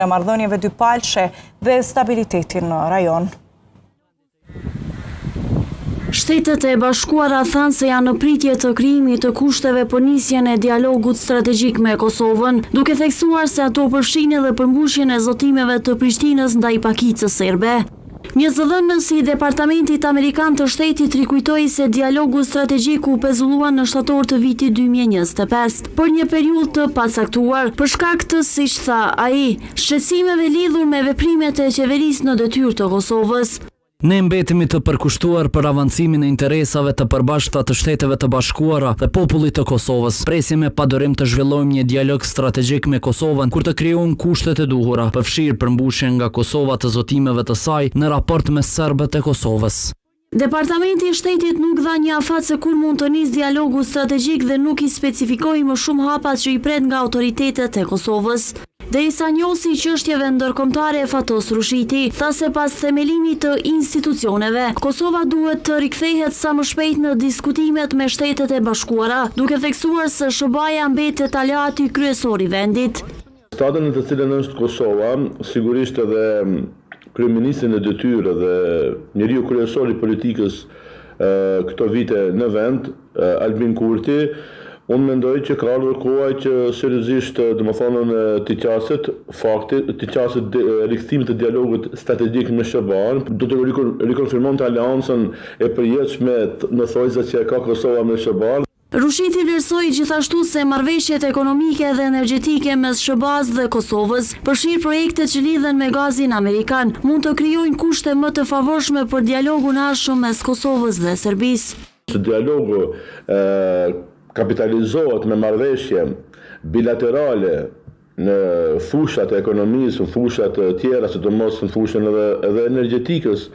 në marrëdhënieve dypalëshe dhe stabilitetin në rajon. Shtetet e Bashkuara thanë se janë në pritje të krijimit të kushteve për nisjen e dialogut strategjik me Kosovën, duke theksuar se ato përfshin edhe përmbushjen e zotimeve të Prishtinës ndaj pakicës serbe. Një zëdhënës i Departamentit Amerikan të Shtetit rikujtoi se dialogu strategjik u pezulluan në shtator të vitit 2025 për një periudhë të pacaktuar, për shkak të, siç tha ai, shqetësimeve lidhur me veprimet e qeverisë në detyrë të Kosovës. Ne mbetemi të përkushtuar për avancimin e interesave të përbashkëta të Shteteve të Bashkuara dhe popullit të Kosovës. Presim me padorim të zhvillojmë një dialog strategjik me Kosovën kur të krijojmë kushtet e duhura, përfshirë përmbushjen nga Kosova të zotimeve të saj në raport me serbët e Kosovës. Departamenti i Shtetit nuk dha një afat se kur mund të nisë dialogu strategjik dhe nuk i specifikoi më shumë hapat që i pret nga autoritetet e Kosovës. Derisa njohësi çështjeve ndërkombëtare Fatos Rushiti tha se pas themelimit të institucioneve, Kosova duhet të rikthehet sa më shpejt në diskutimet me Shtetet e Bashkuara, duke theksuar se SHBA-ja mbetet aleati kryesor i vendit. Statën në të cilën është Kosova, sigurisht edhe kryeministri në detyrë dhe njeriu kryesor i politikës këto vite në vend, Albin Kurti, unë mendoj që ka ardhur koha që seriozisht të qaset rikthimit të dialogut strategjik me SHBA-n, do të rikonfirmonte aleancën e përjetshme në thojza që ka Kosova me SHBA-n. Rushiti vlerësoi gjithashtu se marrëveshjet ekonomike dhe energjetike mes SHBA-s dhe Kosovës, përfshirë projektet që lidhen me gazin amerikan, mund të krijojnë kushte më të favorshme për dialogun arshëm mes Kosovës dhe Serbisë. Dialogu kapitalizohet me marrëveshje bilaterale në fushat e ekonomisë, në fushat tjera, sidomos në fushën edhe energjetikës,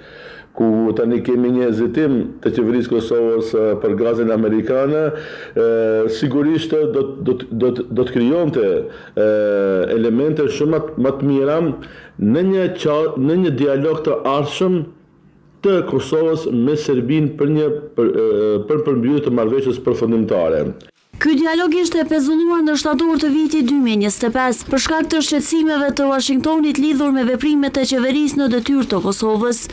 ku tani kemi një hezitim të qeverisë Kosovës për gazin amerikane, sigurisht do të krijonte elemente shumë më të mira në një dialog të ardhshëm të Kosovës me Serbinë për përmbyllje të marrëveshjes përfundimtare. Ky dialog ishte pezulluar në shtator të vitit 2025 për shkak të shqetësimeve të Washingtonit lidhur me veprimet e qeverisë në detyrë të Kosovës.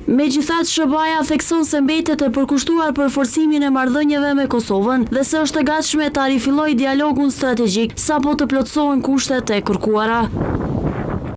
Megjithatë, SHBA-ja thekson se mbetet e përkushtuar për forcimin e marrëdhënieve me Kosovën dhe se është e gatshme ta rifillojë dialogun strategjik sapo të plotësohen kushtet e kërkuara.